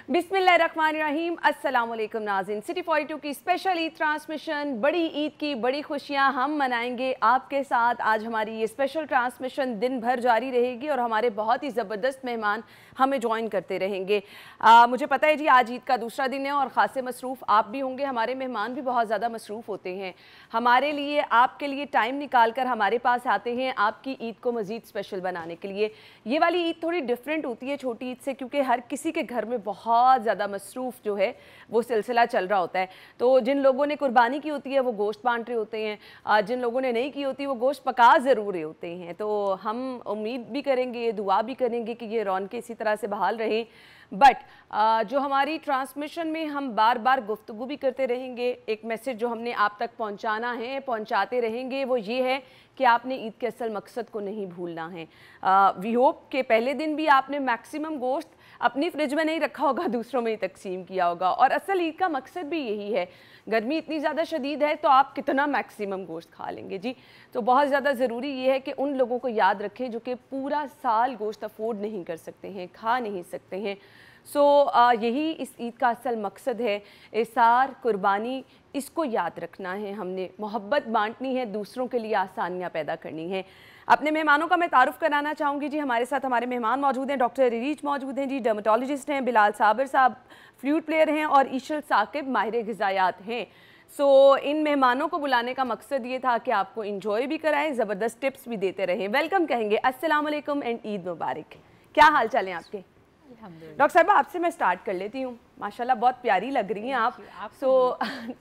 बिस्मिल्लाहिर्रहमानिर्रहीम। अस्सलाम वालेकुम नाज़रीन, सिटी 42 की स्पेशल ईद ट्रांसमिशन, बड़ी ईद की बड़ी खुशियां हम मनाएंगे आपके साथ। आज हमारी ये स्पेशल ट्रांसमिशन दिन भर जारी रहेगी और हमारे बहुत ही ज़बरदस्त मेहमान हमें ज्वाइन करते रहेंगे। मुझे पता है जी आज ईद का दूसरा दिन है और ख़ासे मसरूफ़ आप भी होंगे, हमारे मेहमान भी बहुत ज़्यादा मसरूफ़ होते हैं। हमारे लिए आपके लिए टाइम निकाल कर हमारे पास आते हैं आपकी ईद को मज़ीद स्पेशल बनाने के लिए। ये वाली ईद थोड़ी डिफरेंट होती है छोटी ईद से, क्योंकि हर किसी के घर में बहुत ज़्यादा मसरूफ़ जो है वो सिलसिला चल रहा होता है। तो जिन लोगों ने कुर्बानी की होती है वो गोश्त बांट रहे होते हैं, जिन लोगों ने नहीं की होती वो गोश्त पका ज़रूर रहे होते हैं। तो हम उम्मीद भी करेंगे, दुआ भी करेंगे कि ये रौनकें इसी तरह से बहाल रहें। बट जो हमारी ट्रांसमिशन में हम बार बार गुफ्तगू भी करते रहेंगे, एक मैसेज जो हमने आप तक पहुंचाना है, पहुंचाते रहेंगे, वो ये है कि आपने ईद के असल मकसद को नहीं भूलना है। वी होप के पहले दिन भी आपने मैक्सिमम गोश्त अपनी फ्रिज में नहीं रखा होगा, दूसरों में ही तकसीम किया होगा। और असल ईद का मकसद भी यही है। गर्मी इतनी ज़्यादा शदीद है तो आप कितना मैक्सिमम गोश्त खा लेंगे जी। तो बहुत ज़्यादा ज़रूरी ये है कि उन लोगों को याद रखें जो कि पूरा साल गोश्त अफोर्ड नहीं कर सकते हैं, खा नहीं सकते हैं। यही इस ईद का असल मकसद है। इसार, कुर्बानी, इसको याद रखना है हमने, मोहब्बत बांटनी है, दूसरों के लिए आसानियाँ पैदा करनी है। अपने मेहमानों का मैं तारुफ कराना चाहूँगी जी। हमारे साथ हमारे मेहमान मौजूद हैं, डॉक्टर रिरीच मौजूद हैं जी, डर्मेटोलॉजिस्ट हैं, बिलाल साबिर साहब फ्लूट प्लेयर हैं और ईशल साकिब माहिर ग़िज़ायात हैं। इन मेहमानों को बुलाने का मकसद ये था कि आपको इंजॉय भी कराएं, ज़बरदस्त टिप्स भी देते रहें। वेलकम कहेंगे, अस्सलाम वालेकुम एंड ईद मुबारक। क्या हाल चाल हैं आपके? डॉक्टर साहिबा आपसे मैं स्टार्ट कर लेती हूँ। माशाल्लाह बहुत प्यारी लग रही हैं आप।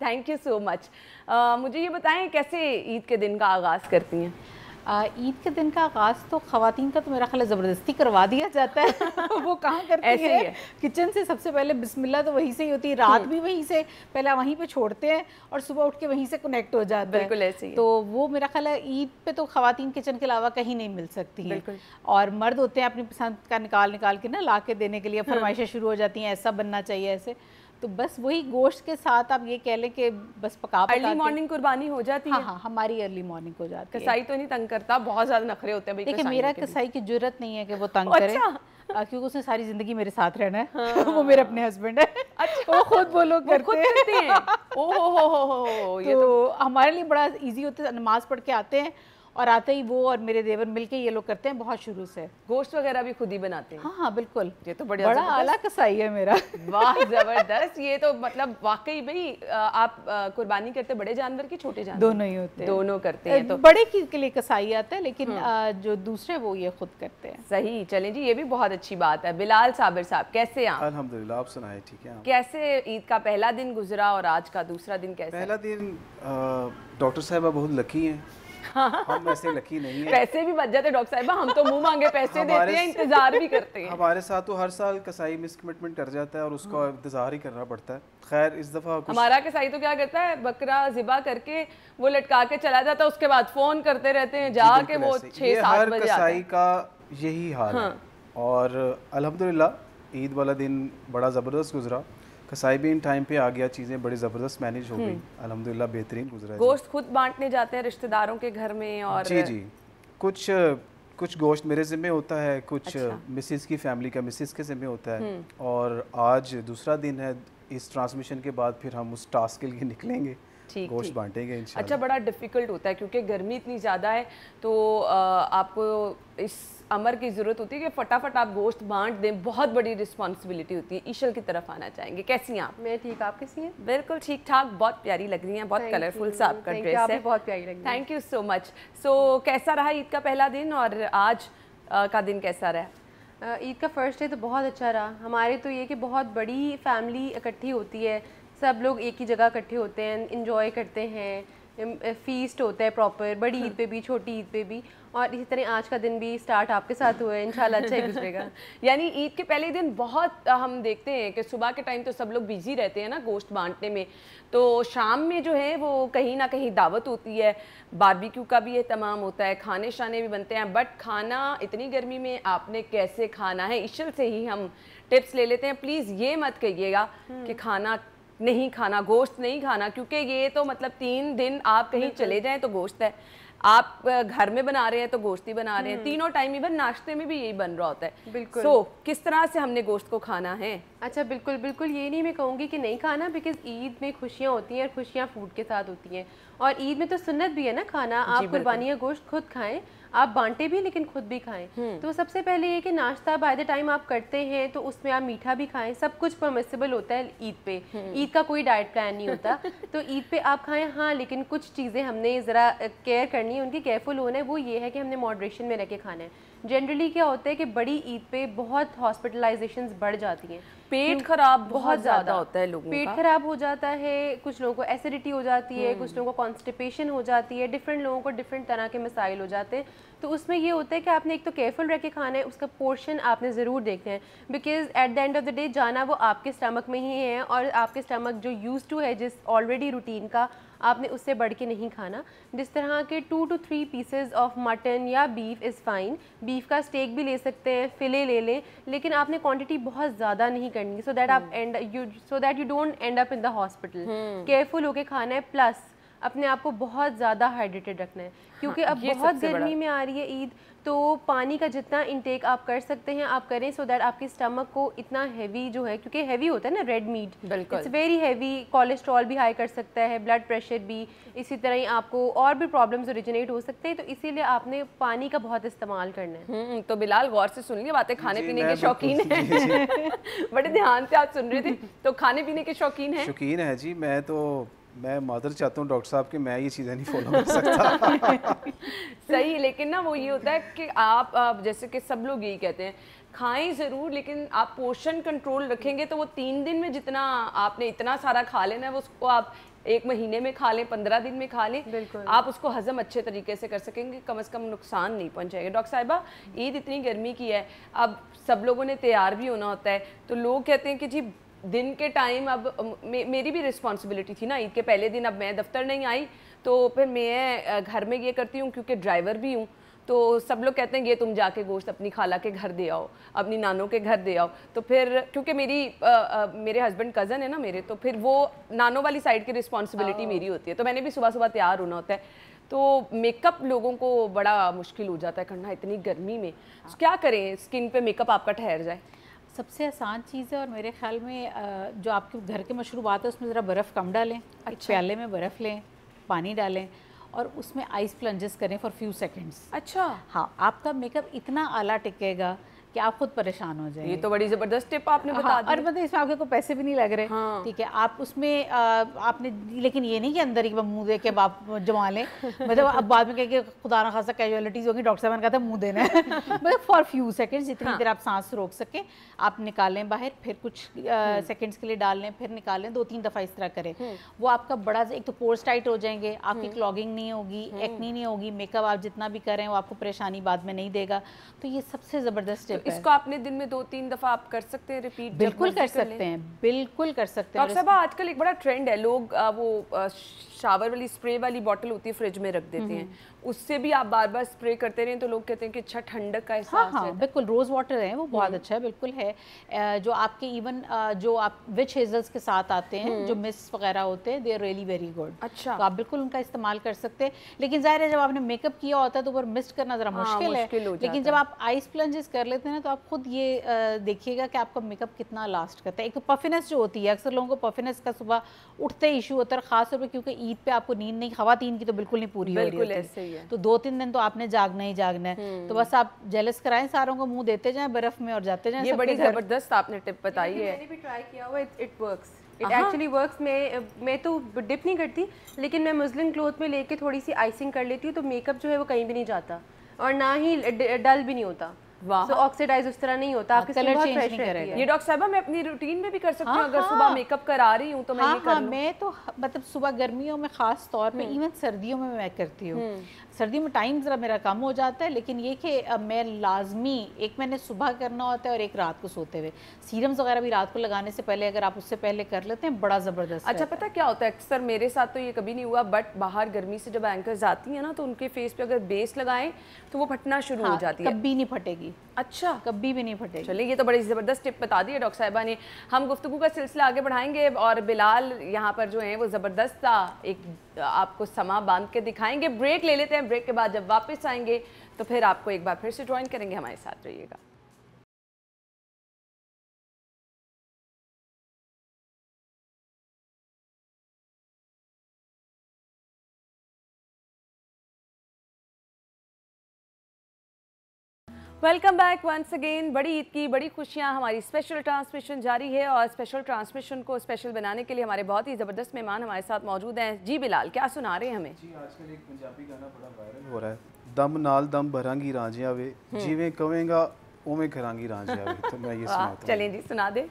Thank you so much. मुझे ये बताएं कैसे ईद के दिन का आगाज़ करती हैं? ईद के दिन का आगाज़ तो ख़वातीन का तो मेरा ख्याल ज़बरदस्ती करवा दिया जाता है। वो कहाँ करती ऐसे है? ही है। किचन से सबसे पहले बिस्मिल्लाह तो वहीं से ही होती है, रात भी वहीं से पहले वहीं पे छोड़ते हैं और सुबह उठ के वहीं से कनेक्ट हो जाता है। बिल्कुल ऐसे ही है। तो वो मेरा ख्याल है ईद पे तो ख़वातीन किचन के अलावा कहीं नहीं मिल सकती हैं। और मर्द होते हैं अपनी पसंद का निकाल के ना ला के देने के लिए, फरमाइशें शुरू हो जाती हैं, ऐसा बनना चाहिए ऐसे। तो बस वही गोश्त के साथ आप ये कह लें कि बस पका अर्ली मॉर्निंग कुर्बानी हो जाती है। हाँ, हमारी अर्ली मॉर्निंग हो जाती है। कसाई तो नहीं तंग करता? बहुत ज़्यादा नखरे होते हैं। देखिए मेरा कसाई की जुर्रत नहीं है कि वो तंग करे, क्योंकि उसने सारी जिंदगी मेरे साथ रहना है। हाँ। वो मेरे अपने हस्बैंड है। अच्छा। वो खुद वो लोग करते हैं। ओहो, ये तो हमारे लिए बड़ा इजी होता है। नमाज पढ़ के आते हैं और आते ही वो और मेरे देवर मिलके ये लोग करते हैं बहुत शुरू से। गोश्त वगैरह भी खुद ही बनाते हैं? हाँ बिल्कुल। ये तो बड़ा आला कसाई है मेरा। वाह जबरदस्त। ये तो मतलब वाकई भाई आप कुर्बानी करते बड़े जानवर की छोटे जानवर? दोनों ही होते हैं। दोनों करते हैं। तो बड़े के लिए कसाई आता है, लेकिन जो दूसरे वो ये खुद करते हैं। सही, चलें जी, ये भी बहुत अच्छी बात है। बिलाल साबिर साहब कैसे आप? अल्हम्दुलिल्लाह, आप सुनाए ठीक है? कैसे ईद का पहला दिन गुजरा और आज का दूसरा दिन कैसा? पहला दिन डॉक्टर साहिबा बहुत लकी हैं। हम ऐसे लकी नहीं है। पैसे भी बच जाते डॉक्टर साहिबा, हम तो मुंह मांगे पैसे देते हैं, इंतजार भी करते हैं। हमारे साथ तो हर साल कसाई मिसकमिटमेंट कर जाता है और उसका इंतजार ही करना पड़ता है। खैर इस दफा हमारा कसाई तो क्या करता है, बकरा ज़िबा करके वो लटका के चला जाता है, उसके बाद फोन करते रहते हैं जाके वो 6-7 बजे। कसाई का यही हाल है। और अल्हम्दुलिल्लाह ईद वाला दिन बड़ा ज़बरदस्त गुजरा। कसाई भी इन टाइम पे आ गया, चीज़ें बड़ी ज़बरदस्त मैनेज हो गई। अल्हम्दुलिल्लाह बेहतरीन गुजरा। गोश्त खुद बांटने जाते हैं रिश्तेदारों के घर में? और जी कुछ गोश्त मेरे ज़िम्मे होता है, कुछ मिसेस की फैमिली का मिसेस के ज़िम्मे होता है। और आज दूसरा दिन है, इस ट्रांसमिशन के बाद फिर हम उस टास्क के लिए निकलेंगे, गोश्त बांटेंगे इंशाल्लाह। अच्छा, बड़ा डिफ़िकल्ट होता है क्योंकि गर्मी इतनी ज़्यादा है, तो आपको इस अमर की ज़रूरत होती है कि फटाफट आप गोश्त बांट दें। बहुत बड़ी रिस्पॉन्सिबिलिटी होती है। ईशल की तरफ आना चाहेंगे, कैसी हैं आप? मैं ठीक, आप कैसी हैं? बिल्कुल ठीक ठाक, बहुत प्यारी लग रही हैं, बहुत कलरफुल सा आपका ड्रेस है, बहुत प्यारी लग रही है। Thank you so much. कैसा रहा ईद का पहला दिन और आज का दिन कैसा रहा? ईद का फर्स्ट डे तो बहुत अच्छा रहा। हमारे तो ये कि बहुत बड़ी फैमिली इकट्ठी होती है, सब लोग एक ही जगह इकट्ठे होते हैं, इंजॉय करते हैं, फीस्ट होता है प्रॉपर, बड़ी ईद पे भी छोटी ईद पे भी। और इसी तरह आज का दिन भी स्टार्ट आपके साथ हुआ है, इंशाल्लाह अच्छा ही गुजरेगा। यानी ईद के पहले दिन बहुत हम देखते हैं कि सुबह के टाइम तो सब लोग बिजी रहते हैं ना गोश्त बांटने में, तो शाम में जो है वो कहीं ना कहीं दावत होती है, बारबेक्यू का भी एहतमाम होता है, खाने शाने भी बनते हैं। बट खाना इतनी गर्मी में आपने कैसे खाना है, ईशल से ही हम टिप्स ले लेते हैं। प्लीज़ ये मत कहिएगा कि खाना नहीं खाना, गोश्त नहीं खाना, क्योंकि ये तो मतलब 3 दिन आप कहीं चले जाएं तो गोश्त है। आप घर में बना रहे हैं तो गोश्त ही बना रहे हैं, तीनों टाइम इवन नाश्ते में भी यही बन रहा होता है। बिल्कुल। सो किस तरह से हमने गोश्त को खाना है? अच्छा, बिल्कुल बिल्कुल ये नहीं मैं कहूँगी कि नहीं खाना, बिकॉज ईद में खुशियाँ होती हैं और खुशियाँ फूड के साथ होती हैं, और ईद में तो सुन्नत भी है ना खाना। आप कुर्बानियाँ गोश्त खुद खाएं, आप बांटे भी लेकिन खुद भी खाएं। तो सबसे पहले ये कि नाश्ता बाय द टाइम आप करते हैं तो उसमें आप मीठा भी खाएं, सब कुछ परमिसिबल होता है ईद पे। ईद का कोई डाइट प्लान नहीं होता तो ईद पे आप खाएं, हाँ, लेकिन कुछ चीज़ें हमने ज़रा केयर करनी है, उनकी केयरफुल होना है। वो ये है कि हमने मॉडरेशन में रह के खाना है। जनरली क्या होता है कि बड़ी ईद पे बहुत हॉस्पिटलाइजेशंस बढ़ जाती हैं, पेट खराब बहुत ज़्यादा होता है लोगों का, पेट खराब हो जाता है, कुछ लोगों को एसिडिटी हो जाती है, कुछ लोगों को कॉन्स्टिपेशन हो जाती है, डिफरेंट लोगों को डिफरेंट तरह के मसाइल हो जाते हैं। तो उसमें ये होता है कि आपने एक तो केयरफुल रह के खाना है, उसका पोर्शन आपने ज़रूर देखना है, because at the end of the day जाना वो आपके स्टमक में ही है, और आपके स्टमक जो यूज टू है जिस ऑलरेडी रूटीन का, आपने उससे बढ़ के नहीं खाना। जिस तरह के 2 to 3 पीसेज ऑफ मटन या बीफ इज़ फाइन, बीफ का स्टेक भी ले सकते हैं, फिले ले लें, लेकिन आपने क्वांटिटी बहुत ज़्यादा नहीं करनी, so that you don't and up in the hospital. Careful होके खाना है, प्लस अपने आप को बहुत ज़्यादा हाइड्रेटेड रखना है, क्योंकि अब बहुत गर्मी में आ रही है ईद, तो पानी का जितना इंटेक आप कर सकते हैं आप करें, सो दैट आपके स्टमक को इतना हैवी जो है, क्योंकि हैवी होता है ना red meat, it's very heavy, cholesterol भी हाई कर सकता है, ब्लड प्रेशर भी, इसी तरह ही आपको और भी प्रॉब्लम्स ओरिजिनेट हो सकते हैं। तो इसीलिए आपने पानी का बहुत इस्तेमाल करना है। तो बिलाल गौर से सुन लिए बातें, खाने पीने के शौकीन है बड़े ध्यान से आप सुन रहे थे। तो खाने पीने के शौकीन है? शौकीन है जी। मैं मादर चाहता हूँ डॉक्टर साहब कि मैं ये चीज़ें नहीं फॉलो कर सकता सही, लेकिन ना वो ये होता है कि आप जैसे कि सब लोग यही कहते हैं खाएं ज़रूर, लेकिन आप पोर्शन कंट्रोल रखेंगे तो वो 3 दिन में जितना आपने इतना सारा खा लेना है वो उसको आप 1 महीने में खा लें, 15 दिन में खा लें, आप उसको हजम अच्छे तरीके से कर सकेंगे, कम से कम नुकसान नहीं पहुंचाएगा। डॉक्टर साहिबा, ईद इतनी गर्मी की है, अब सब लोगों ने तैयार भी होना होता है, तो लोग कहते हैं कि जी दिन के टाइम, अब मेरी भी रिस्पॉन्सिबिलिटी थी ना ईद के पहले दिन, अब मैं दफ्तर नहीं आई तो फिर मैं घर में ये करती हूँ, क्योंकि ड्राइवर भी हूँ, तो सब लोग कहते हैं ये तुम जाके गोश्त अपनी खाला के घर दे आओ, अपनी नानों के घर दे आओ। तो फिर क्योंकि मेरे हस्बैंड कज़न है ना मेरे, तो फिर वो नानों वाली साइड की रिस्पॉन्सिबिलिटी मेरी होती है, तो मैंने भी सुबह सुबह तैयार होना होता है। तो मेकअप लोगों को बड़ा मुश्किल हो जाता है करना इतनी गर्मी में, क्या करें स्किन पे मेकअप आपका ठहर जाए? सबसे आसान चीज़ है, और मेरे ख्याल में जो आपके घर के मशरूबात है उसमें ज़रा बर्फ़ कम डालें। एक प्याले में बर्फ़ लें, पानी डालें और उसमें आइस प्लंजेस करें फॉर फ्यू सेकंड्स। अच्छा, हाँ, आपका मेकअप इतना आला टिकेगा कि आप खुद परेशान हो जाएंगे। ये तो बड़ी ज़बरदस्त टिप आपने बता दी। और मतलब इसमें आपके को पैसे भी नहीं लग रहे। हाँ। ठीक है, आप उसमें आपने, लेकिन ये नहीं कि अंदर ही मुंह दे के आप जमा लें मतलब अब बाद में कह के खुदा ना खासा कैजुअलिटीज़ होगी, डॉक्टर साहब ने कहा था मुंह देना है मतलब फॉर फ्यू सेकंड्स, जितनी देर आप सांस रोक सकें आप निकालें बाहर, फिर कुछ सेकंड्स के लिए डाल लें, फिर निकालें, 2-3 दफ़ा इस तरह करें। वो आपका बड़ा, एक तो पोर्स टाइट हो जाएंगे, आपकी क्लॉगिंग नहीं होगी, एक्नी नहीं होगी, मेकअप आप जितना भी करें वो आपको परेशानी बाद में नहीं देगा। तो ये सबसे ज़बरदस्त टिप है। इसको आपने दिन में 2-3 दफ़ा आप कर सकते हैं रिपीट? बिल्कुल कर सकते हैं, बिल्कुल कर सकते हैं। डॉक्टर साहब, आजकल एक बड़ा ट्रेंड है, लोग वो शावर वाली स्प्रे वाली बॉटल होती है फ्रिज में रख देते हैं, उससे भी आप बार बार स्प्रे करते रहें तो लोग कहते हैं कि अच्छा ठंडक का एहसास है। हाँ, बिल्कुल, रोज़ वाटर है वो बहुत अच्छा है, बिल्कुल है। जो आपके इवन जो आप विच हेजल्स के साथ आते हैं, जो मिस्ट वगैरह होते हैं, they are really very good. अच्छा, तो आप बिल्कुल उनका इस्तेमाल कर सकते हैं, लेकिन जाहिर है जब आपने मेकअप किया होता है तो ऊपर मिस्ट करना ज़रा मुश्किल है, लेकिन जब आप आइस प्लंजेस कर लेते हैं ना तो आप खुद ये देखिएगा कि आपका मेकअप कितना लास्ट करता है। एक तो पफिनेस जो होती है, अक्सर लोगों को पफिनेस का सुबह उठते इशू होता है, खासतौर पर क्योंकि ईद पे आपको नींद नहीं, खवातीन की तो बिल्कुल नहीं पूरी हो रही होती, तो 2-3 दिन तो आपने जागना ही जागना है। तो बस आप जेलस कराएं, सारों को मुंह देते जाएं बर्फ में और जाते जाएं। ये बड़ी जबरदस्त आपने टिप बताई है। मैंने भी ट्राई किया हुआ, it works, it actually works. मैं तो डिप नहीं करती, लेकिन मैं मुस्लिम क्लोथ में लेके थोड़ी सी आइसिंग कर लेती हूँ, तो मेकअप जो है वो कहीं भी नहीं जाता और ना ही डल भी नहीं होता, ऑक्सीडाइज उस तरह नहीं होता, आपके कलर चेंज नहीं करेगा। ये डॉक्टर साहबा मैं अपनी रूटीन में भी कर सकती हूँ, अगर सुबह मेकअप करा रही हूँ तो मैं ये कर लूँ। मैं तो मतलब सुबह गर्मियों में खास तौर पे, इवन सर्दियों में मैं करती हूँ। सर्दियों में टाइम ज़रा मेरा कम हो जाता है, लेकिन ये कि मैं लाजमी एक मैंने सुबह करना होता है और एक रात को सोते हुए। सीरम्स वगैरह भी रात को लगाने से पहले अगर आप उससे पहले कर लेते हैं, बड़ा ज़बरदस्त। अच्छा, पता क्या होता है, अक्सर मेरे साथ तो ये कभी नहीं हुआ, बट बाहर गर्मी से जब एंकर्स आती हैं ना तो उनके फेस पे अगर बेस लगाएं तो वो फटना शुरू हो जाती है। कभी नहीं फटेगी, अच्छा, कभी भी नहीं फटेगी। चलिए ये तो बड़ी ज़बरदस्त टिप बता दी है डॉक्टर साहिबा ने। हम गुफ्तगू का सिलसिला आगे बढ़ाएंगे और बिलाल यहाँ पर जो है वो ज़बरदस्त सा एक आपको समा बांध के दिखाएंगे। ब्रेक ले लेते हैं, ब्रेक के बाद जब वापस आएंगे तो फिर आपको एक बार फिर से ज्वाइन करेंगे, हमारे साथ रहिएगा। Welcome back once again. बड़ी ईद की बड़ी खुशियाँ, हमारी स्पेशल ट्रांसमिशन जारी है और स्पेशल ट्रांसमिशन को स्पेशल बनाने के लिए हमारे बहुत ही ज़बरदस्त मेहमान हमारे साथ मौजूद हैं। जी बिलाल, क्या सुना रहे हैं हमें? जी आजकल एक पंजाबी गाना बड़ा वायरल हो रहा है, दम नाल दम भरांगी रांझिया वे, जिवें कवेंगा ओवें करांगी रांझिया वे। तो मैं ये सुनाता हूं। चलें जी, सुना दे।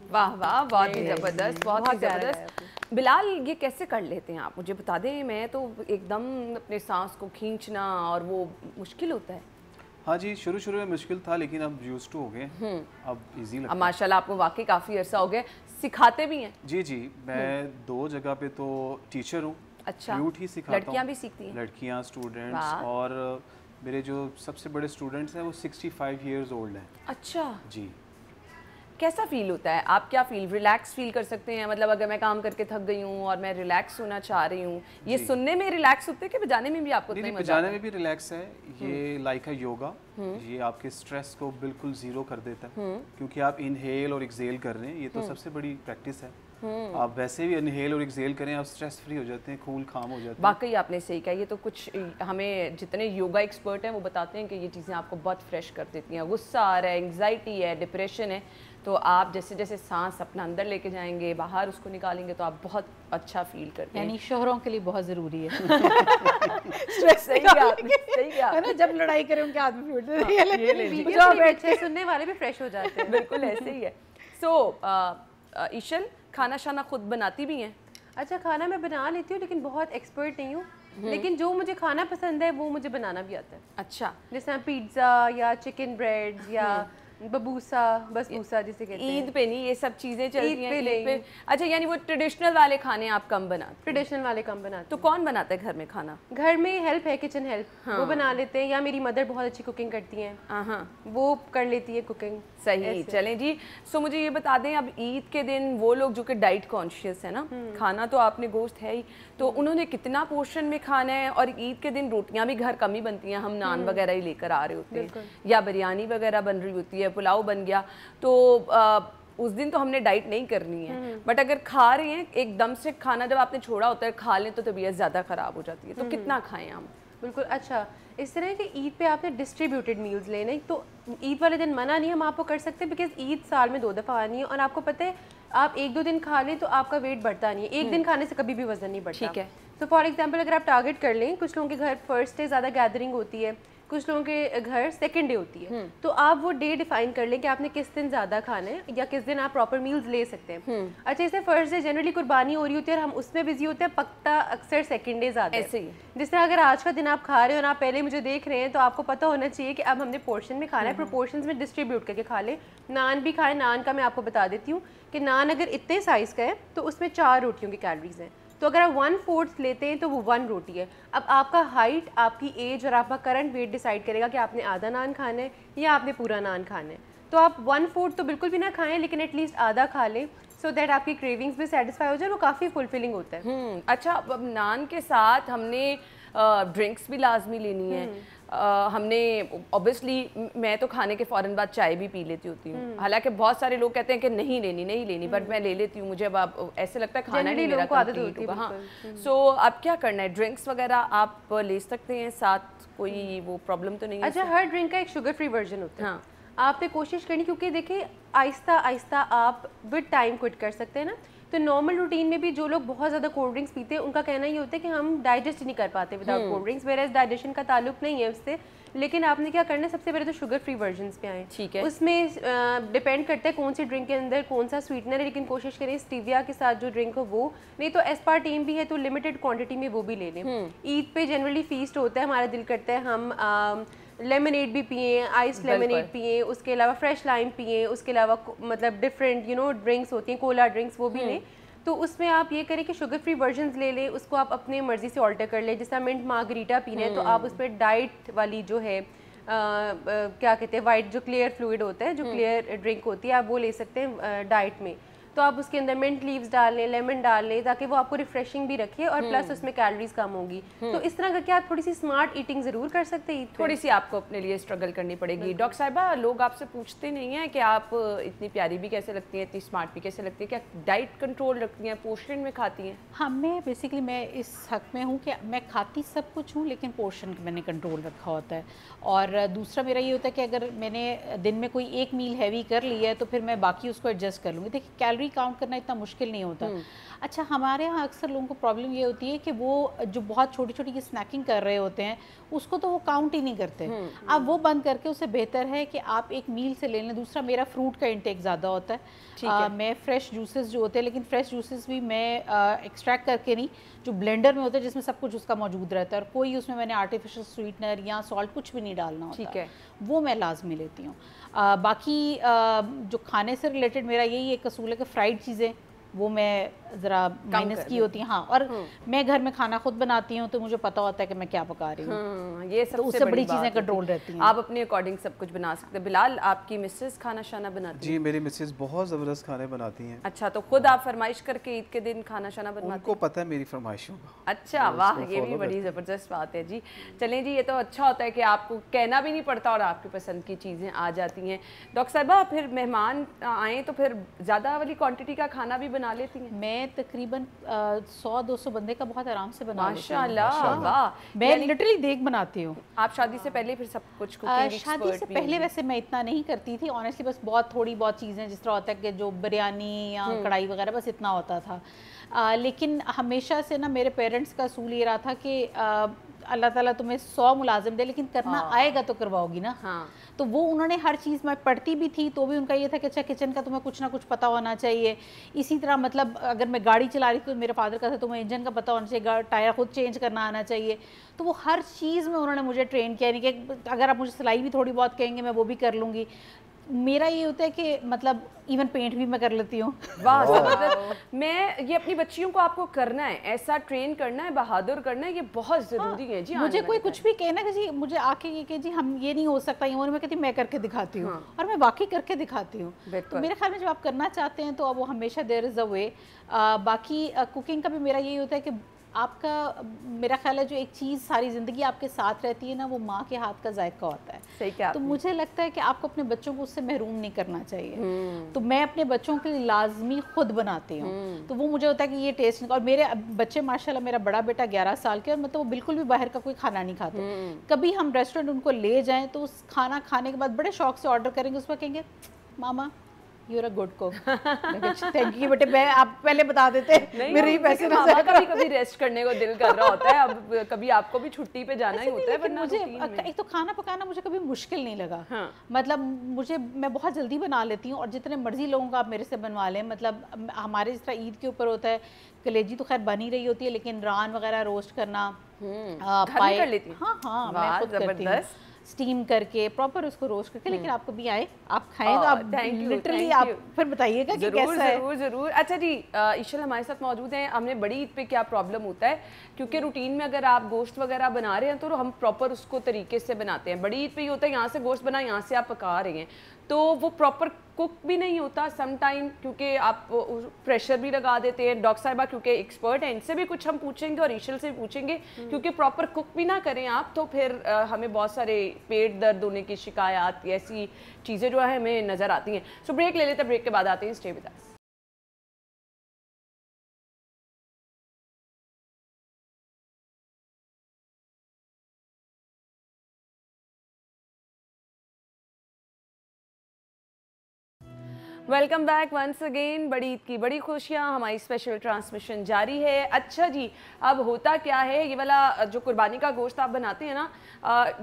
वाह वाह, बहुत ही ज़बरदस्त, बहुत ही ज़बरदस्त। बिलाल ये कैसे कर लेते हैं आप, मुझे बता दें। मैं तो एकदम अपने सांस को खींचना और वो मुश्किल होता है। हाँ जी, शुरू शुरू में मुश्किल था लेकिन अब यूज्ड टू हो गए, अब इजी लगता है। अब माशाल्लाह आपको वाकई काफ़ी अरसा हो गया। सिखाते भी हैं? जी जी, मैं 2 जगह पे तो टीचर हूँ। अच्छा, फ्लूट ही सिखाता हूँ। लड़कियाँ भी सीखती हैं? लड़कियाँ स्टूडेंट्स, और मेरे जो सबसे बड़े स्टूडेंट्स हैं वो 65 ईयर्स ओल्ड हैं। अच्छा जी। कैसा फील होता है? आप क्या फील, रिलैक्स फील कर सकते हैं? मतलब अगर मैं काम करके थक गई हूँ और मैं रिलैक्स होना चाह रही हूँ, ये सुनने में रिलैक्स होते हैं कि बजाने में भी आपको उतना ही मजा आता है? बजाने में भी रिलैक्स है, ये लाइक है योगा। ये आपके स्ट्रेस को बिल्कुल जीरो कर देता है, क्योंकि आप इनहेल और एक्सेल कर रहे हैं, ये तो सबसे बड़ी प्रैक्टिस है। आप वैसे भी इनहेल और एक्सेल करें, आप स्ट्रेस फ्री हो जाते हैं, कूल काम हो जाते हैं। वाकई आपने सही कहा। ये तो कुछ हमें जितने योगा एक्सपर्ट हैं वो बताते हैं कि ये चीज़ें आपको बहुत फ्रेश कर देती हैं। गुस्सा आ रहा है, एंग्जाइटी है, डिप्रेशन है, तो आप जैसे जैसे सांस अपना अंदर लेके जाएंगे, बाहर उसको निकालेंगे, तो आप बहुत अच्छा फील करते हैं। यानी शोहरों के लिए बहुत ज़रूरी है स्ट्रेस सही क्या है ना, जब लड़ाई करें उनके हाथ में फ्लूट दे दिया, ये ले लीजिए। जो बैठे सुनने वाले भी फ्रेश हो जाते हैं। बिल्कुल ऐसे ही है। सो ईशल, खाना शाना खुद बनाती भी हैं? अच्छा, खाना मैं बना लेती हूँ लेकिन बहुत एक्सपर्ट नहीं हूँ, लेकिन जो मुझे खाना पसंद है वो मुझे बनाना भी आता है। अच्छा, जैसे पिज्ज़ा या चिकन ब्रेड या बबूसा, बसबूसा जिसे कहते हैं। ईद पे नहीं ये सब चीजें चलती हैं? ईद पे नहीं। अच्छा, यानी वो ट्रेडिशनल वाले खाने आप कम बनाते हैं? ट्रेडिशनल वाले कम बनाते तो कौन बनाता है घर में खाना? घर में हेल्प है, किचन हेल्प, वो बना लेते हैं, या मेरी मदर बहुत अच्छी कुकिंग करती हैं, हाँ, वो कर लेती है कुकिंग। सही। चलें जी, सो मुझे ये बता दें, अब ईद के दिन वो लोग जो कि डाइट कॉन्शियस है ना, खाना तो आपने गोश्त है ही, तो उन्होंने कितना पोर्शन में खाना है? और ईद के दिन रोटियां भी घर कम ही बनती हैं, हम नान वगैरह ही लेकर आ रहे होते हैं, या बिरयानी वगैरह बन रही होती है, पुलाव बन गया, तो उस दिन तो हमने डाइट नहीं करनी है। बट अगर खा रहे हैं एकदम से, खाना जब आपने छोड़ा होता है, खा लें तो तबीयत ज़्यादा ख़राब हो जाती है, तो कितना खाएं हम? बिल्कुल। अच्छा, इस तरह कि ईद पे आपने डिस्ट्रीब्यूटेड मील्स लेने, तो ईद वाले दिन मना नहीं हम आपको कर सकते, बिकॉज ईद साल में 2 दफ़ा आनी है, और आपको पता है आप 1-2 दिन खा लें तो आपका वेट बढ़ता नहीं है, एक दिन खाने से कभी भी वजन नहीं बढ़ता। ठीक है। तो फॉर एग्जांपल अगर आप टारगेट कर लें, कुछ लोगों के घर फर्स्ट डे ज़्यादा गैदरिंग होती है, कुछ लोगों के घर सेकंड डे होती है, तो आप वो डे डिफाइन कर लें कि आपने किस दिन ज़्यादा खाना है या किस दिन आप प्रॉपर मील्स ले सकते हैं। अच्छा, इससे फर्स्ट डे जनरली कुर्बानी हो रही होती है और हम उसमें बिजी होते हैं, पकता अक्सर सेकंड डे ज़्यादा ऐसे ही। जिस तरह अगर आज का दिन आप खा रहे हो और आप पहले मुझे देख रहे हैं, तो आपको पता होना चाहिए कि अब हमने पोर्शन में खाना है, प्रोपोर्शंस में डिस्ट्रीब्यूट करके खा लें। नान भी खाएं, नान का मैं आपको बता देती हूँ कि नान अगर इतने साइज़ का है तो उसमें 4 रोटियों की कैलोरीज हैं, तो अगर आप 1/4 लेते हैं तो वो 1 रोटी है। अब आपका हाइट, आपकी एज और आपका करंट वेट डिसाइड करेगा कि आपने आधा नान खाना है या आपने पूरा नान खाना है। तो आप 1/4 तो बिल्कुल भी ना खाएं, लेकिन एटलीस्ट आधा खा लें, सो दैट आपकी क्रेविंग्स भी सेटिस्फाई हो जाए, वो काफ़ी फुलफिलिंग होता है। अच्छा, अब नान के साथ हमने ड्रिंक्स भी लाजमी लेनी है, हमने ऑब्वियसली मैं तो खाने के फ़ौरन बाद चाय भी पी लेती होती हूँ, हालांकि बहुत सारे लोग कहते हैं कि नहीं लेनी बट मैं ले लेती हूँ, मुझे अब ऐसे लगता है खाना नहीं मेरा कंप्लीट होगा। हाँ, सो अब क्या करना है, ड्रिंक्स वगैरह आप ले सकते हैं साथ, कोई वो प्रॉब्लम तो नहीं है? अच्छा, हर ड्रिंक का एक शुगर फ्री वर्जन होता है। हाँ, आपने कोशिश करनी, क्योंकि देखिए आहिस्ता आहिस्ता आप विद टाइम क्विट कर सकते हैं ना। तो नॉर्मल रूटीन में भी जो लोग बहुत ज़्यादा कोल्ड ड्रिंक्स पीते हैं उनका कहना ये होता है कि हम डाइजेस्ट नहीं कर पाते without cold drinks, whereas digestion का ताल्लुक नहीं है उससे। लेकिन आपने क्या करना है, सबसे पहले तो शुगर फ्री वर्जन्स पे आए, ठीक है। उसमें डिपेंड करता है कौन सी ड्रिंक के अंदर कौन सा स्वीटनर है, लेकिन कोशिश करें स्टीविया के साथ जो ड्रिंक हो वो, नहीं तो एस्पार्टेम भी है तो लिमिटेड क्वांटिटी में वो भी ले लें। ईद पे जनरली फीस्ट होता है, हमारा दिल करता है हम लेमनेड भी पिए, आइस लेमनेड पिए, उसके अलावा फ्रेश लाइम पिए, उसके अलावा मतलब डिफरेंट ड्रिंक्स होती हैं, कोला ड्रिंक्स, वो भी लें। तो उसमें आप ये करें कि शुगर फ्री वर्जन्स ले लें, उसको आप अपने मर्जी से ऑल्टर कर लें। जैसा मिंट मार्गरीटा पीना है तो आप उस पर डाइट वाली जो है क्या कहते हैं, वाइट जो क्लियर फ्लूइड होता है, जो क्लियर ड्रिंक होती है, आप वो ले सकते हैं डाइट में। तो आप उसके अंदर मिंट लीव्स डाल लें, लेमन डाल लें, ताकि वो आपको रिफ्रेशिंग भी रखे और प्लस उसमें कैलोरीज कम होगी। तो इस तरह करके आप थोड़ी सी स्मार्ट ईटिंग ज़रूर कर सकते हैं। थोड़ी सी आपको अपने लिए स्ट्रगल करनी पड़ेगी। डॉक्टर साहिबा, लोग आपसे पूछते नहीं हैं कि आप इतनी प्यारी भी कैसे लगती हैं, इतनी स्मार्ट भी कैसे लगती है, क्या डाइट कंट्रोल रखती हैं, पोर्शन में खाती हैं? हाँ, मैं बेसिकली मैं इस हक में हूँ कि मैं खाती सब कुछ हूँ, लेकिन पोर्शन मैंने कंट्रोल रखा होता है। और दूसरा मेरा ये होता है कि अगर मैंने दिन में कोई एक मील हैवी कर लिया है तो फिर मैं बाकी उसको एडजस्ट कर लूँगी। देखिए, कैलोरी काउंट करना इतना मुश्किल नहीं होता। अच्छा, हमारे यहाँ अक्सर लोगों को प्रॉब्लम ये होती है कि वो जो बहुत छोटी छोटी की स्नैकिंग कर रहे होते हैं उसको तो वो काउंट ही नहीं करते। अब वो बंद करके उससे बेहतर है कि आप एक मील से ले लें। दूसरा, मेरा फ्रूट का इंटेक ज़्यादा होता है। मैं फ्रेश जूसेस जो होते हैं, लेकिन फ्रेश जूसेस भी मैं एक्सट्रैक्ट करके नहीं, जो ब्लेंडर में होता है जिसमें सब कुछ उसका मौजूद रहता है और कोई उसमें मैंने आर्टिफिशियल स्वीटनर या सॉल्ट कुछ भी नहीं डालना होता, ठीक है, वो मैं लाजमी लेती हूँ। बाकी जो खाने से रिलेटेड मेरा यही एक असूल है कि फ्राइड चीज़ें वो मैं ज़रा माइनस की होती हैं। हाँ, और मैं घर में खाना खुद बनाती हूँ तो मुझे पता होता है कि मैं क्या पका रही हूँ। ये सबसे तो उससे बड़ी चीज़ें कंट्रोल रहती हैं। आप अपने अकॉर्डिंग सब कुछ बना सकते हैं। बिलाल, आपकी मिसेस खाना शाना बनाती हैं? जी, मेरी मिसेस बहुत ज़बरदस्त खाने बनाती हैं। अच्छा, तो खुद आप फरमाइश करके ईद के दिन खाना शाना बनवाती हैं? उनको पता है मेरी फरमाइशों का। अच्छा, वाह, ये भी बड़ी ज़बरदस्त बात है जी। चलें जी, ये तो अच्छा होता है कि आपको कहना भी नहीं पड़ता और आपकी पसंद की चीज़ें आ जाती हैं। डॉक्टर साहिबा, फिर मेहमान आएँ तो फिर ज़्यादा वाली क्वान्टिटी का खाना भी बना लेती हैं? मैं तकरीबन 100-200 बंदे का बहुत आराम से बना लेती हूँ। माशाल्लाह, वाह। मैं लिटरली देख बनाती हूँ। आप शादी से पहले फिर सब कुछ कुकिंग शादी से पहले वैसे मैं इतना नहीं करती थी ऑनेस्टली, बस बहुत थोड़ी बहुत चीज़ें, जिस तरह होता है कि जो बिरयानी या कढ़ाई वगैरह, बस इतना होता था। लेकिन हमेशा से ना मेरे पेरेंट्स का असूल ये रहा था कि अल्लाह ताला तुम्हें 100 मुलाजिम दे, लेकिन करना आएगा तो करवाओगी ना। हाँ। तो वो उन्होंने हर चीज़, मैं पढ़ती भी थी तो भी उनका ये था कि अच्छा किचन का तुम्हें कुछ ना कुछ पता होना चाहिए। इसी तरह मतलब अगर मैं गाड़ी चला रही थी तो मेरे फादर का था तुम्हें इंजन का पता होना चाहिए, टायर खुद चेंज करना आना चाहिए। तो वो हर चीज़ में उन्होंने मुझे ट्रेन किया, नहीं कि अगर आप मुझे सिलाई भी थोड़ी बहुत कहेंगे मैं वो भी कर लूँगी। मेरा ये होता है कि मतलब इवन पेंट भी मैं कर लेती हूँ। वाह, मतलब मैं ये अपनी बच्चियों को आपको करना है, ऐसा ट्रेन करना है, बहादुर करना है, ये बहुत ज़रूरी है जी। मुझे कोई कुछ भी कहना कि जी मुझे आके ये कि जी हम ये नहीं हो सकता, ये मैं कहती मैं करके दिखाती हूँ। और मैं वाकई करके दिखाती हूँ। तो मेरे ख्याल में जब आप करना चाहते हैं तो अब वो हमेशा देयर इज़ अ वे। बाकी कुकिंग का भी मेरा यही होता है कि आपका, मेरा ख्याल है जो एक चीज़ सारी ज़िंदगी आपके साथ रहती है ना, वो माँ के हाथ का जायका होता है। सही क्या? तो मुझे लगता है कि आपको अपने बच्चों को उससे महरूम नहीं करना चाहिए। तो मैं अपने बच्चों के लिए लाजमी खुद बनाती हूँ। तो वो मुझे होता है कि ये टेस्ट, और मेरे बच्चे माशाल्लाह, मेरा बड़ा बेटा 11 साल के, और मतलब वो बिल्कुल भी बाहर का कोई खाना नहीं खाते। कभी हम रेस्टोरेंट उनको ले जाएँ तो उस खाना खाने के बाद बड़े शौक से ऑर्डर करेंगे, उस पर कहेंगे मामा you are a good cook. Thank you बेटे, मैं आप पहले बता देते मेरे ही पैसे ना जाए। कभी कभी रेस्ट करने को दिल कर रहा होता है, अब कभी आपको भी छुट्टी पे जाना ही होता है। वरना मुझे एक तो खाना पकाना मुझे कभी मुश्किल नहीं लगा। हाँ। मतलब मैं बहुत जल्दी बना लेती हूँ, और जितने मर्जी लोगों का आप मेरे से बनवा लें। मतलब हमारे जिस तरह ईद के ऊपर होता है, कलेजी तो खैर बनी रही होती है, लेकिन रान वगैरह रोस्ट करना पाए कर लेती। हाँ हाँ, मैं खुद करती हूँ, स्टीम करके प्रॉपर उसको रोस्ट करके। लेकिन आप कभी आए, आप खाएं तो आप लिटरली आप फिर बताइएगा कि कैसा है। जरूर जरूर। अच्छा जी, ईशल हमारे साथ मौजूद हैं। हमने बड़ी ईद पे क्या प्रॉब्लम होता है, क्योंकि रूटीन में अगर आप गोश्त वगैरह बना रहे हैं तो हम प्रॉपर उसको तरीके से बनाते हैं। बड़ी ईद पे ये होता है यहाँ से गोश्त बना, यहाँ से आप पका रहे हैं, तो वो प्रॉपर कुक भी नहीं होता सम टाइम, क्योंकि आप प्रेशर भी लगा देते हैं। डॉक्टर साहिबा क्योंकि एक्सपर्ट हैं, इनसे भी कुछ हम पूछेंगे और ईशल से भी पूछेंगे, क्योंकि प्रॉपर कुक भी ना करें आप तो फिर हमें बहुत सारे पेट दर्द होने की शिकायत, ऐसी चीज़ें जो है हमें नज़र आती हैं। सो ब्रेक ले लेते हैं, ब्रेक के बाद आते हैं। Stay with us. Welcome back once again. बड़ी ईद की बड़ी खुशियाँ, हमारी स्पेशल ट्रांसमिशन जारी है। अच्छा जी, अब होता क्या है, ये वाला जो कुर्बानी का गोश्त आप बनाते हैं ना,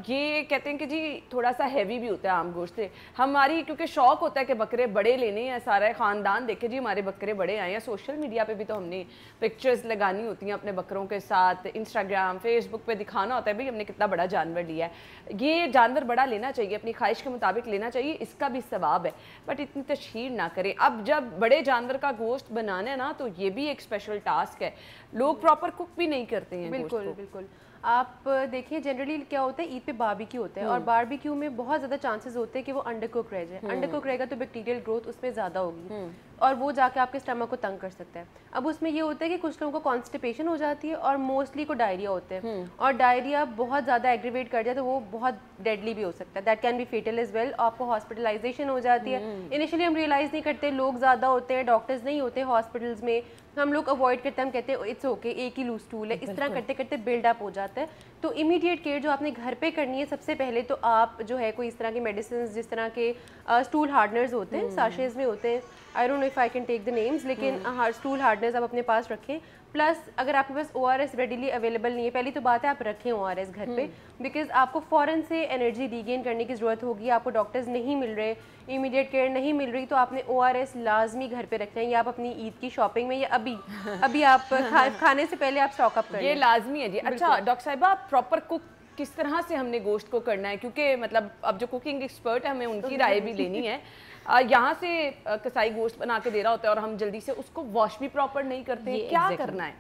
ये कहते हैं कि जी थोड़ा सा हैवी भी होता है आम गोश्त से। हमारी क्योंकि शौक़ होता है कि बकरे बड़े लेने हैं, सारा ख़ानदान देखे जी हमारे बकरे बड़े आए हैं। सोशल मीडिया पे भी तो हमने पिक्चर्स लगानी होती हैं अपने बकरों के साथ, इंस्टाग्राम फेसबुक पे दिखाना होता है भाई हमने कितना बड़ा जानवर लिया है। ये जानवर बड़ा लेना चाहिए, अपनी ख्वाहिश के मुताबिक लेना चाहिए, इसका भी सवाब है, बट इतनी तशहीर ना करें। अब जब बड़े जानवर का गोश्त बनाना है ना, तो ये भी एक स्पेशल टास्क है। लोग प्रॉपर कुक भी नहीं करते हैं। बिल्कुल बिल्कुल। आप देखिए जनरली क्या होता है, ईद पे बारबेक्यू होता है और बारबेक्यू में बहुत ज़्यादा चांसेस होते हैं कि वो अंडर कुक रह जाए। अंडर कुक रहेगा तो बैक्टीरियल ग्रोथ उसमें ज़्यादा होगी और वो जाके आपके स्टमक को तंग कर सकता है। अब उसमें ये होता है कि कुछ लोगों को कॉन्स्टिपेशन हो जाती है और मोस्टली को डायरिया होता है, और डायरिया बहुत ज़्यादा एग्रीवेट कर जाए तो वो बहुत डेडली भी हो सकता है। That can be fatal as well. आपको हॉस्पिटलाइजेशन हो जाती है। इनिशियली हम रियलाइज़ नहीं करते, लोग ज़्यादा होते हैं, डॉक्टर्स नहीं होते हॉस्पिटल्स में, हम लोग अवॉइड करते हैं, हम कहते हैं इट्स ओके, एक ही लूज टूल है, इस तरह करते करते बिल्डअप हो जाता है। तो इमीडिएट केयर जो आपने घर पे करनी है, सबसे पहले तो आप जो है कोई इस तरह की मेडिसिन, जिस तरह के स्टूल हार्डनर्स होते हैं, साशेज में होते हैं, I don't know if I can take the names, लेकिन स्टूल हार्डनर्स आप अपने पास रखें। प्लस अगर आपके पास ORS रेडीली अवेलेबल नहीं है, पहली तो बात है आप रखें ORS घर पे, बिकॉज आपको फ़ौरन से एनर्जी रीगेन करने की ज़रूरत होगी। आपको डॉक्टर्स नहीं मिल रहे, इमीडिएट केयर नहीं मिल रही, तो आपने ORS लाजमी घर पे रखना है, या आप अपनी ईद की शॉपिंग में, या अभी आप खाने से पहले आप स्टॉकअप करें, ये लाजमी है जी। अच्छा डॉक्टर साहिबा, प्रॉपर कुक किस तरह से हमने गोश्त को करना है, क्योंकि मतलब अब जो कुकिंग एक्सपर्ट है हमें उनकी राय भी लेनी है। यहाँ से कसाई गोश्त बना के दे रहा होता है और हम जल्दी से उसको वॉश भी प्रॉपर नहीं करते हैं, क्या करना है?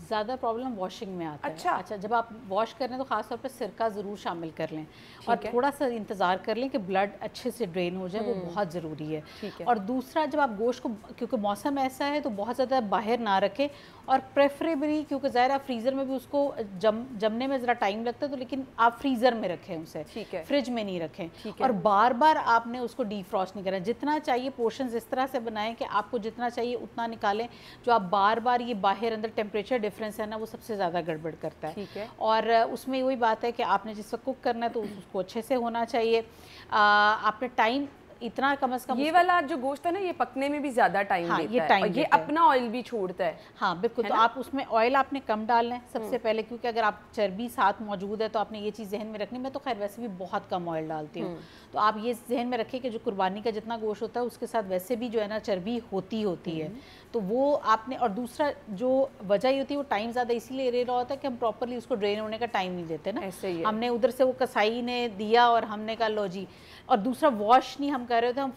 ज़्यादा प्रॉब्लम वॉशिंग में आता है। अच्छा, जब आप वॉश कर रहे हैं तो खासतौर पर सिरका ज़रूर शामिल कर लें और थोड़ा सा इंतज़ार कर लें कि ब्लड अच्छे से ड्रेन हो जाए, वो बहुत ज़रूरी है। और दूसरा, जब आप गोश्त को, क्योंकि मौसम ऐसा है तो बहुत ज़्यादा बाहर ना रखें, और प्रेफरेबली, क्योंकि ज़ाहिर आप फ्रीज़र में भी उसको जमने में ज़रा टाइम लगता है, तो लेकिन आप फ्रीज़र में रखें उसे, फ्रिज में नहीं रखें। और बार बार आपने उसको डीफ्रॉस्ट नहीं करना, जितना चाहिए पोर्शंस इस तरह से बनाएं कि आपको जितना चाहिए उतना निकालें। जो आप बार बार ये बाहर अंदर टेम्परेचर डिफरेंस है ना, वो सबसे ज़्यादा गड़बड़ करता है। और उसमें वही बात है कि आपने जिस वक्त कुक करना है तो उसको अच्छे से होना चाहिए। आपने टाइम इतना कम से कम, ये वाला जो गोश्त है ना, ये पकने में भी ज्यादा टाइम लेता ये टाइम है और ये अपना ऑयल भी छोड़ता है। हाँ बिल्कुल। तो आप उसमें ऑयल आपने कम डालना है सबसे पहले, क्योंकि अगर आप चर्बी साथ मौजूद है तो आपने ये चीज़ जहन में रखनी। मैं तो खैर वैसे भी बहुत कम ऑयल डालती हूँ, तो आप ये जहन में रखें कि जो कुर्बानी का जितना गोश्त होता है उसके साथ वैसे भी जो है ना चर्बी होती है, तो वो आपने। और दूसरा जो वजह ये होती है, वो टाइम ज़्यादा इसीलिए ले रहा होता है कि हम प्रॉपरली उसको ड्रेन होने का टाइम नहीं देते ना। ऐसे ही हमने उधर से वो कसाई ने दिया और हमने कहा लो जी, और दूसरा वॉश नहीं हम कर रहे होते, हम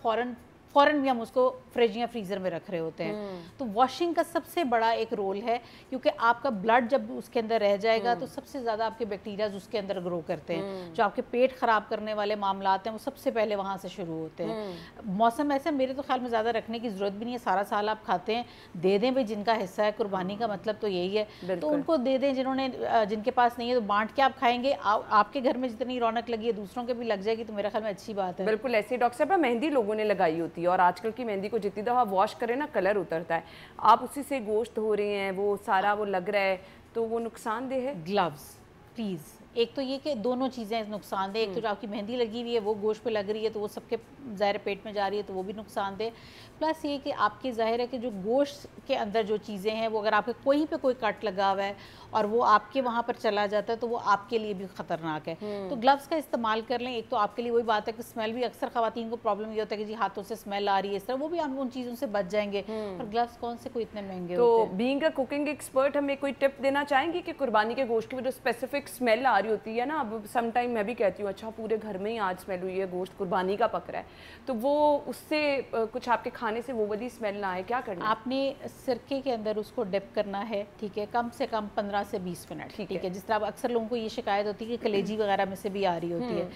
फ़ौरन भी हम उसको फ्रिज या फ्रीज़र में रख रहे होते हैं। तो वॉशिंग का सबसे बड़ा एक रोल है, क्योंकि आपका ब्लड जब उसके अंदर रह जाएगा तो सबसे ज़्यादा आपके बैक्टीरियाज उसके अंदर ग्रो करते हैं। जो आपके पेट ख़राब करने वाले मामलात हैं वो सबसे पहले वहाँ से शुरू होते हैं। मौसम ऐसा, मेरे तो ख्याल में ज़्यादा रखने की ज़रूरत भी नहीं है, सारा साल आप खाते हैं, दे दें भाई जिनका हिस्सा है। कुर्बानी का मतलब तो यही है, तो उनको दे दें। जिनके पास नहीं है तो बांट के आप खाएंगे। आपके घर में जितनी रौनक लगी है दूसरों के भी लग जाएगी, तो मेरे ख्याल में अच्छी बात है। बिल्कुल ऐसे। डॉक्टर साहब, मेहंदी लोगों ने लगाई होती है और आजकल की मेहंदी को जितनी दफ़ा वॉश करें ना कलर उतरता है, आप उसी से गोश्त हो रहे हैं, वो सारा वो लग रहा है, तो वो नुकसानदेह है। ग्लव्स प्लीज़, एक तो ये कि दोनों चीज़ें नुकसानदेह, एक तो जो आपकी मेहंदी लगी हुई है वो गोश्त पे लग रही है तो वो सबके ज़ाहिर पेट में जा रही है तो वो भी नुकसानदेह। प्लस ये कि आपके ज़ाहिर है कि जो गोश्त के अंदर जो चीज़ें हैं वो अगर आपके कोई पे कोई कट लगा हुआ है और वो आपके वहाँ पर चला जाता है तो वो आपके लिए भी ख़तरनाक है। तो ग्लव्स का इस्तेमाल कर लें। एक तो आपके लिए वही बात है कि स्मेल भी, अक्सर ख़वातीन को प्रॉब्लम ये होता है कि जी हाथों से स्मेल आ रही है इस तरह, वो भी आप उन चीज़ों से बच जाएंगे। और ग्लव्स कौन से कोई इतने महंगे होते हैं। तो बीइंग अ कुकिंग एक्सपर्ट, हमें कोई टिप देना चाहेंगे कि कुर्बानी के गोश्त की जो स्पेसिफिक स्मेल आ रही रही होती है ना, अब सम टाइम मैं भी कहती हूँ अच्छा पूरे घर में ही आज स्मेल हुई है, गोश्त कुर्बानी का पक रहा है, तो वो उससे कुछ आपके खाने से वो वाली स्मेल ना आए, क्या करना है? आपने सिरके के अंदर उसको डिप करना है, ठीक है, कम से कम 15 से 20 मिनट, ठीक है। जिस तरह अक्सर लोगों को ये शिकायत होती है कि कलेजी वगैरह में से भी आ रही होती है,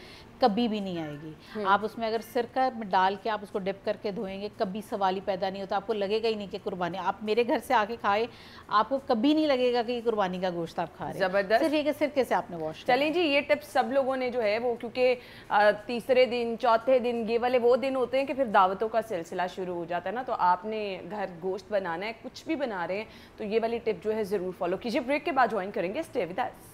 कभी भी नहीं आएगी। आप उसमें अगर सिरका डाल के आप उसको डिप करके धोएंगे, कभी सवाल ही पैदा नहीं होता, आपको लगेगा ही नहीं कि कुर्बानी। आप मेरे घर से आके खाए, आपको कभी नहीं लगेगा कि कुर्बानी का गोश्त आप खा रहे हैं। जबरदस्त। सिर्फ एक सिरके से आपने वॉश। चलें जी, ये टिप्स सब लोगों ने जो है वो, क्योंकि तीसरे दिन चौथे दिन ये वाले वो दिन होते हैं कि फिर दावतों का सिलसिला शुरू हो जाता है ना, तो आपने घर गोश्त बनाना है, कुछ भी बना रहे हैं तो ये वाली टिप जो है ज़रूर फॉलो कीजिए। ब्रेक के बाद ज्वाइन करेंगे, stay with us.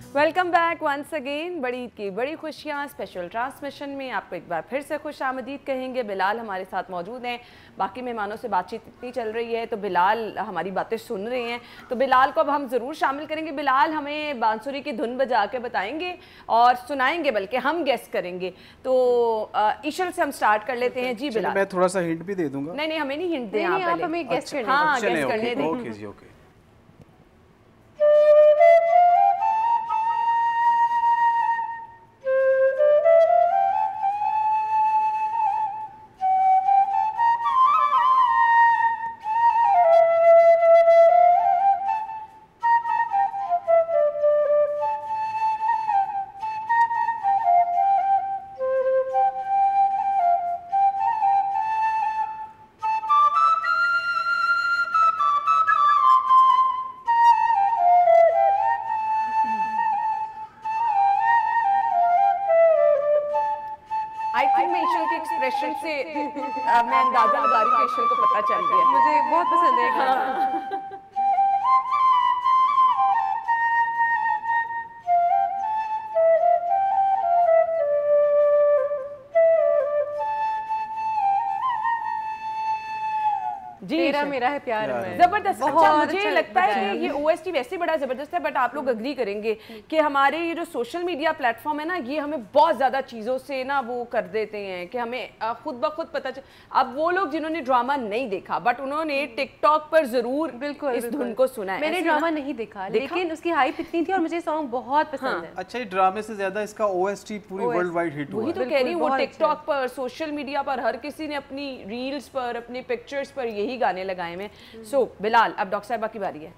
Welcome back once again. बड़ी ईद की बड़ी खुशियाँ स्पेशल ट्रांसमिशन में आपको एक बार फिर से खुश आमदीद कहेंगे। बिलाल हमारे साथ मौजूद हैं, बाकी मेहमानों से बातचीत इतनी चल रही है तो बिलाल हमारी बातें सुन रहे हैं, तो बिलाल को अब हम ज़रूर शामिल करेंगे। बिलाल हमें बांसुरी की धुन बजा के बताएंगे और सुनाएंगे, बल्कि हम गेस करेंगे। तो ईशल से हम स्टार्ट कर लेते हैं। जी बिलाल, मैं थोड़ा सा हिंट भी दे दूंगा। नहीं नहीं, हमें नहीं हिंट दें, आप हमें गेस करने। हाँ, गेस करने दें। ओके जी, ओके। एक्सप्रेशन से मैं अंदाजा लगा रही हूँ कि ईशल को पता चल गया। मुझे बहुत पसंद है गाना। तेरा मेरा है प्यार में। जबरदस्त। अच्छा, मुझे लगता है कि ये OST वैसे बड़ा जबरदस्त है, बट आप लोग अग्री करेंगे कि हमारे ये जो सोशल मीडिया प्लेटफॉर्म है ना, ये हमें बहुत ज्यादा चीजों से ना वो कर देते हैं कि हमें खुद ब खुद पता चल। अब वो लोग जिन्होंने ड्रामा नहीं देखा बट उन्होंने टिकटॉक पर जरूर बिल्कुल इस धुन को सुना है। मैंने ड्रामा नहीं देखा, लेकिन उसकी हाइप इतनी थी और मुझे सॉन्ग बहुत पसंद है। अच्छा, ये ड्रामे से ज्यादा इसका OST पूरी वर्ल्ड वाइड हिट हुआ। वही तो कह रही हूँ, वो टिकटॉक पर सोशल मीडिया पर हर किसी ने अपनी रील्स पर अपने पिक्चर्स पर यही गाने लगाए हैं। सो बिलाल, अब डॉक्टर साहिबा की बारी है।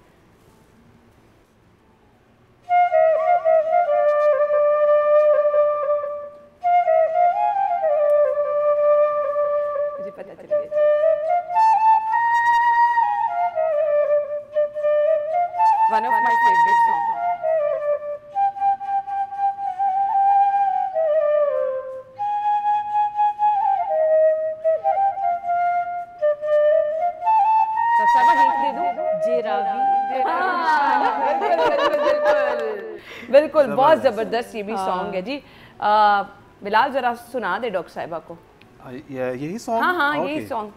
मुझे पता चल गया। One of my favourite song. बिल्कुल, बहुत जबरदस्त ये भी सॉन्ग है जी। बिलाल जरा सुना दे डॉक्टर साहिबा को यही सॉन्ग। हाँ हाँ, यही सॉन्ग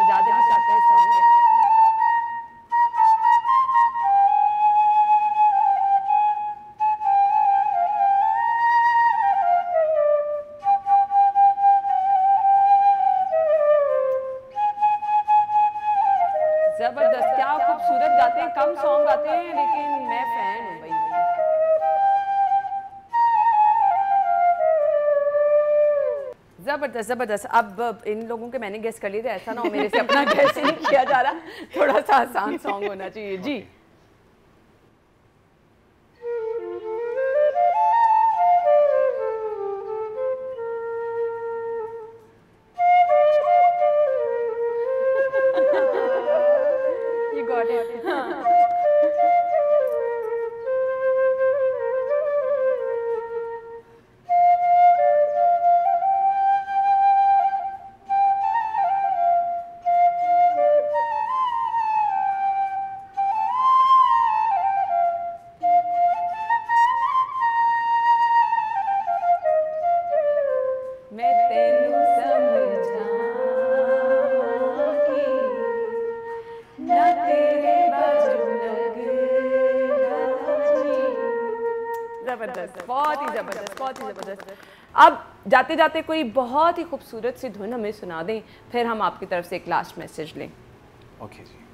ज्यादा भी चाहते हैं सॉन्ग है। जबरदस्त, क्या खूबसूरत गाते हैं। कम सॉन्ग गाते हैं लेकिन मैं फैन हूँ भाई। जबरदस्त जबरदस्त। अब इन लोगों के मैंने गेस कर लिए थे, ऐसा ना हो मेरे से अपना गेस ही नहीं किया जा रहा, थोड़ा सा आसान सॉन्ग होना चाहिए जी। ज़बरदस्त, बहुत ही ज़बरदस्त, बहुत ही ज़बरदस्त। अब जाते जाते कोई बहुत ही खूबसूरत सी धुन हमें सुना दें, फिर हम आपकी तरफ से एक लास्ट मैसेज लें। ओके जी।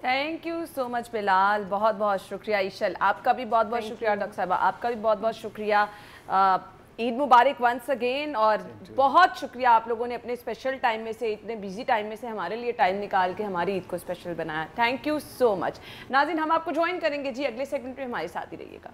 Thank you so much Bilal, बहुत बहुत शुक्रिया। ईशल आपका भी बहुत बहुत शुक्रिया। डॉक्टर साहबा आपका भी बहुत बहुत शुक्रिया। ईद मुबारक वंस अगेन। और बहुत शुक्रिया आप लोगों ने अपने स्पेशल टाइम में से, इतने बिजी टाइम में से हमारे लिए टाइम निकाल के हमारी ईद को स्पेशल बनाया। Thank you so much. नाज़रीन हम आपको ज्वाइन करेंगे जी अगले सेगमेंट में, हमारे साथ ही रहिएगा।